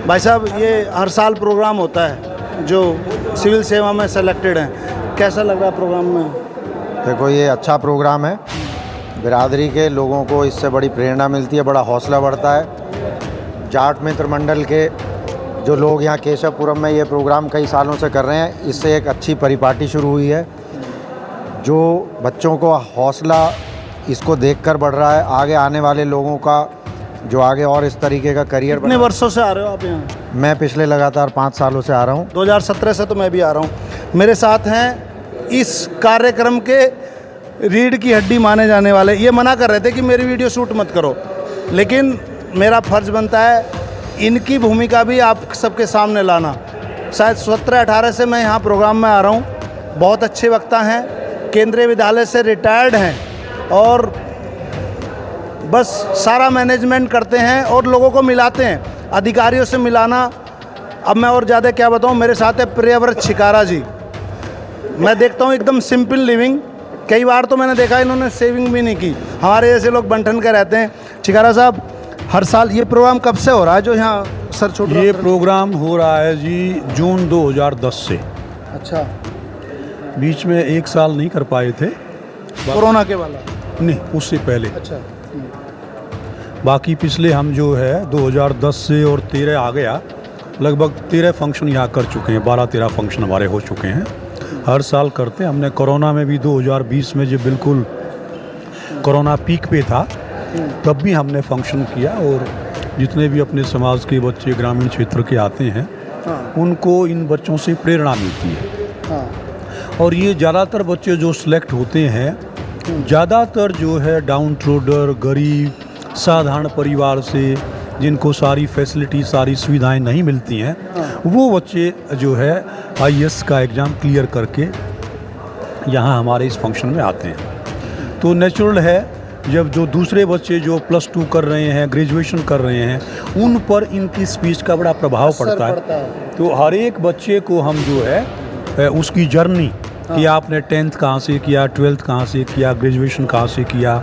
भाई साहब, ये हर साल प्रोग्राम होता है जो सिविल सेवा में सेलेक्टेड हैं, कैसा लग रहा है प्रोग्राम में? देखो, ये अच्छा प्रोग्राम है। बिरादरी के लोगों को इससे बड़ी प्रेरणा मिलती है, बड़ा हौसला बढ़ता है। जाट मित्र मंडल के जो लोग यहाँ केशवपुरम में ये प्रोग्राम कई सालों से कर रहे हैं, इससे एक अच्छी परिपाटी शुरू हुई है जो बच्चों को हौसला इसको देखकर बढ़ रहा है। आगे आने वाले लोगों का जो आगे और इस तरीके का करियर। कितने वर्षों से आ रहे हो आप यहाँ? मैं पिछले लगातार 5 सालों से आ रहा हूँ। 2017 से तो मैं भी आ रहा हूँ। मेरे साथ हैं इस कार्यक्रम के रीढ़ की हड्डी माने जाने वाले। ये मना कर रहे थे कि मेरी वीडियो शूट मत करो, लेकिन मेरा फ़र्ज़ बनता है इनकी भूमिका भी आप सबके सामने लाना। शायद 17-18 से मैं यहाँ प्रोग्राम में आ रहा हूँ। बहुत अच्छे वक्ता हैं, केंद्रीय विद्यालय से रिटायर्ड हैं और बस सारा मैनेजमेंट करते हैं और लोगों को मिलाते हैं, अधिकारियों से मिलाना। अब मैं और ज़्यादा क्या बताऊँ। मेरे साथ है प्रियव्रत छिकारा जी। मैं देखता हूँ एकदम सिंपल लिविंग। कई बार तो मैंने देखा इन्होंने सेविंग भी नहीं की। हमारे जैसे लोग बंठन के रहते हैं। छिकारा साहब, हर साल ये प्रोग्राम कब से हो रहा है जो यहाँ सर छोड़? ये प्रोग्राम हो रहा है जी जून 2010 से। अच्छा, बीच में 1 साल नहीं कर पाए थे, कोरोना के वाला? नहीं, उससे पहले। अच्छा। बाकी पिछले हम जो है 2010 से और 13 आ गया, लगभग 13 फंक्शन यहाँ कर चुके हैं। 12-13 फंक्शन हमारे हो चुके हैं। हर साल करते हैं। हमने कोरोना में भी 2020 में जो बिल्कुल कोरोना पीक पे था तब भी हमने फंक्शन किया और जितने भी अपने समाज के बच्चे ग्रामीण क्षेत्र के आते हैं उनको इन बच्चों से प्रेरणा मिलती है। और ये ज़्यादातर बच्चे जो सिलेक्ट होते हैं, ज़्यादातर जो है डाउन ट्रोडर, गरीब, साधारण परिवार से, जिनको सारी फैसिलिटी, सारी सुविधाएं नहीं मिलती हैं, वो बच्चे जो है IAS का एग्ज़ाम क्लियर करके यहाँ हमारे इस फंक्शन में आते हैं। तो नेचुरल है जब जो दूसरे बच्चे जो +2 कर रहे हैं, ग्रेजुएशन कर रहे हैं, उन पर इनकी स्पीच का बड़ा प्रभाव पड़ता है। तो हर एक बच्चे को हम जो है उसकी जर्नी कि आपने 10th कहाँ से किया, 12th कहाँ से किया, ग्रेजुएशन कहाँ से किया,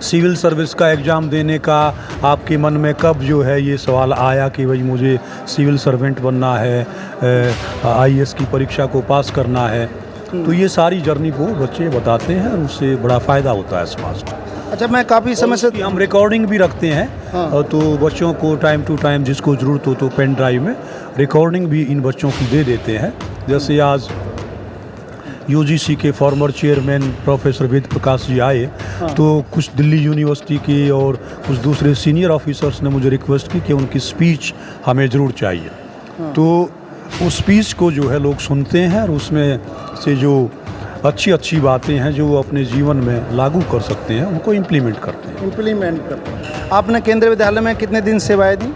सिविल सर्विस का एग्ज़ाम देने का आपके मन में कब जो है ये सवाल आया कि भाई मुझे सिविल सर्वेंट बनना है, IAS की परीक्षा को पास करना है। तो ये सारी जर्नी वो बच्चे बताते हैं और उससे बड़ा फ़ायदा होता है समाज को। अच्छा, मैं काफ़ी समय से हम रिकॉर्डिंग भी रखते हैं और तो बच्चों को टाइम टू टाइम जिसको ज़रूरत हो तो पेन ड्राइव में रिकॉर्डिंग भी इन बच्चों की दे देते हैं। जैसे आज UGC के former chairman professor Ved Prakash ji आए तो कुछ दिल्ली यूनिवर्सिटी के और कुछ दूसरे सीनियर ऑफिसर्स ने मुझे रिक्वेस्ट की कि उनकी स्पीच हमें ज़रूर चाहिए। तो उस स्पीच को जो है लोग सुनते हैं और उसमें से जो अच्छी बातें हैं जो वो अपने जीवन में लागू कर सकते हैं उनको इम्प्लीमेंट करते हैं। आपने केंद्रीय विद्यालय में कितने दिन सेवाएं दी?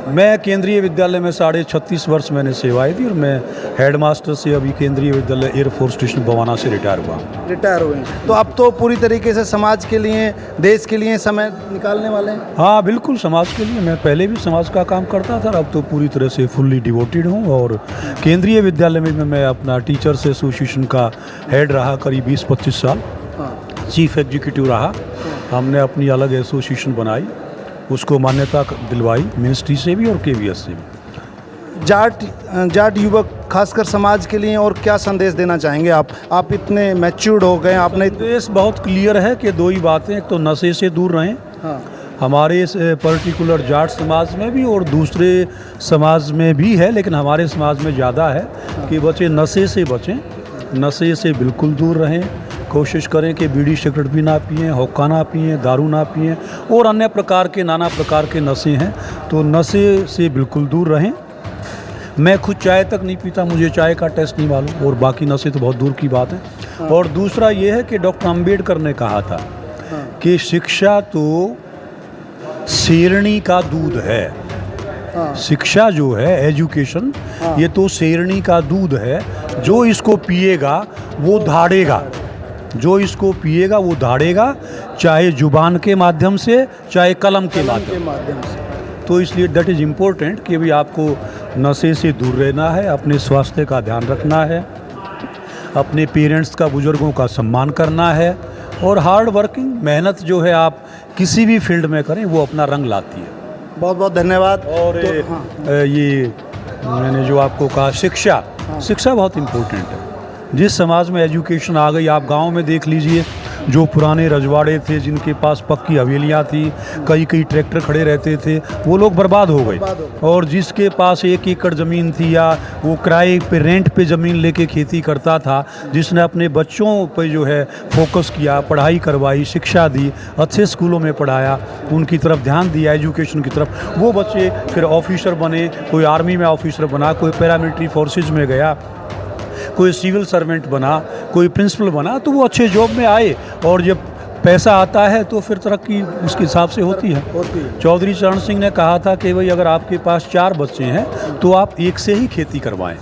मैं केंद्रीय विद्यालय में 36.5 वर्ष मैंने सेवाएं दी और मैं हेडमास्टर से अभी केंद्रीय विद्यालय एयरफोर्स स्टेशन बवाना से रिटायर हुए। तो अब तो पूरी तरीके से समाज के लिए, देश के लिए समय निकालने वाले हैं? हाँ, बिल्कुल समाज के लिए। मैं पहले भी समाज का काम करता था, अब तो पूरी तरह से फुल्ली डिवोटेड हूँ। और केंद्रीय विद्यालय में मैं अपना टीचर्स एसोसिएशन का हेड रहा करीब 20-25 साल। चीफ एग्जीक्यूटिव रहा। हमने अपनी अलग एसोसिएशन बनाई, उसको मान्यता दिलवाई मिनिस्ट्री से भी और KVS से भी। जाट युवक खासकर समाज के लिए और क्या संदेश देना चाहेंगे आप इतने मैच्योर्ड हो गए, आपने संदेश बहुत क्लियर है कि 2 ही बातें, एक तो नशे से दूर रहें। हमारे पर्टिकुलर जाट समाज में भी और दूसरे समाज में भी है, लेकिन हमारे समाज में ज़्यादा है कि बच्चे नशे से बचें, नशे से बिल्कुल दूर रहें। कोशिश करें कि बीड़ी सिगरेट भी ना पिएं, हुक्का ना पिएं, दारू ना पिएं और अन्य प्रकार के नाना प्रकार के नशे हैं, तो नशे से बिल्कुल दूर रहें। मैं खुद चाय तक नहीं पीता, मुझे चाय का टेस्ट नहीं मालूम, और बाकी नशे तो बहुत दूर की बात है। और दूसरा ये है कि डॉक्टर अम्बेडकर ने कहा था कि शिक्षा तो शेरनी का दूध है। शिक्षा जो है, एजुकेशन, ये तो शेरनी का दूध है। जो इसको पिएगा वो धाड़ेगा, जो इसको पिएगा वो धाड़ेगा, चाहे जुबान के माध्यम से, चाहे कलम के माध्यम से। तो इसलिए दैट इज़ इम्पोर्टेंट कि भी आपको नशे से दूर रहना है, अपने स्वास्थ्य का ध्यान रखना है, अपने पेरेंट्स का, बुज़ुर्गों का सम्मान करना है और हार्ड वर्किंग मेहनत जो है आप किसी भी फील्ड में करें वो अपना रंग लाती है। बहुत बहुत धन्यवाद। और तो, हाँ। ये मैंने जो आपको कहा शिक्षा, शिक्षा बहुत इम्पोर्टेंट है। जिस समाज में एजुकेशन आ गई, आप गांव में देख लीजिए, जो पुराने रजवाड़े थे जिनके पास पक्की हवेलियां थी, कई कई ट्रैक्टर खड़े रहते थे, वो लोग बर्बाद हो गए। और जिसके पास 1 एकड़ ज़मीन थी या वो किराए पे रेंट पे ज़मीन लेके खेती करता था, जिसने अपने बच्चों पे जो है फोकस किया, पढ़ाई करवाई, शिक्षा दी, अच्छे स्कूलों में पढ़ाया, उनकी तरफ ध्यान दिया, एजुकेशन की तरफ, वो बच्चे फिर ऑफिसर बने। कोई आर्मी में ऑफिसर बना, कोई पैरामिलिट्री फोर्सेज में गया, कोई सिविल सर्वेंट बना, कोई प्रिंसिपल बना, तो वो अच्छे जॉब में आए। और जब पैसा आता है तो फिर तरक्की उसके हिसाब से होती है। चौधरी चरण सिंह ने कहा था कि भाई अगर आपके पास 4 बच्चे हैं तो आप एक से ही खेती करवाएं,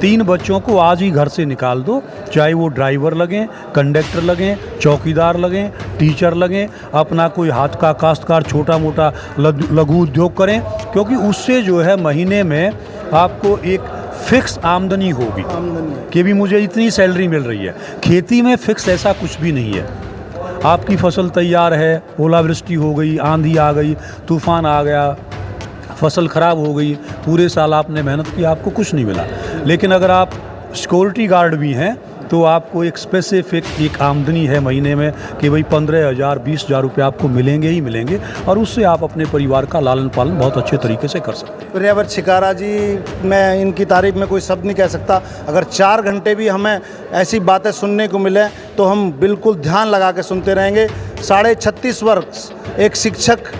3 बच्चों को आज ही घर से निकाल दो, चाहे वो ड्राइवर लगें, कंडक्टर लगें, चौकीदार लगें, टीचर लगें, अपना कोई हाथ का काश्तकार छोटा मोटा लघु उद्योग करें, क्योंकि उससे जो है महीने में आपको एक फिक्स आमदनी होगी कि भी मुझे इतनी सैलरी मिल रही है। खेती में फिक्स ऐसा कुछ भी नहीं है। आपकी फसल तैयार है, ओलावृष्टि हो गई, आंधी आ गई, तूफान आ गया, फसल ख़राब हो गई, पूरे साल आपने मेहनत की, आपको कुछ नहीं मिला। लेकिन अगर आप सिक्योरिटी गार्ड भी हैं तो आपको एक स्पेसिफिक एक आमदनी है महीने में कि भाई 15,000 20,000 रुपये आपको मिलेंगे ही मिलेंगे, और उससे आप अपने परिवार का लालन पालन बहुत अच्छे तरीके से कर सकते हैं। प्रियव्रत शिकारा जी, मैं इनकी तारीफ में कोई शब्द नहीं कह सकता। अगर 4 घंटे भी हमें ऐसी बातें सुनने को मिले तो हम बिल्कुल ध्यान लगा के सुनते रहेंगे। 36.5 वर्ष एक शिक्षक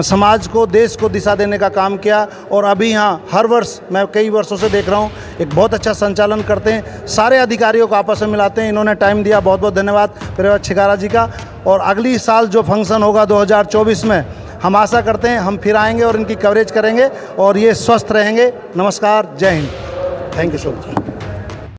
समाज को, देश को दिशा देने का काम किया, और अभी यहाँ हर वर्ष मैं कई वर्षों से देख रहा हूँ एक बहुत अच्छा संचालन करते हैं, सारे अधिकारियों को आपस में मिलाते हैं। इन्होंने टाइम दिया, बहुत बहुत धन्यवाद प्रियव्रत शिकारा जी का। और अगली साल जो फंक्शन होगा 2024 में, हम आशा करते हैं हम फिर आएंगे और इनकी कवरेज करेंगे और ये स्वस्थ रहेंगे। नमस्कार, जय Hind, thank you so much.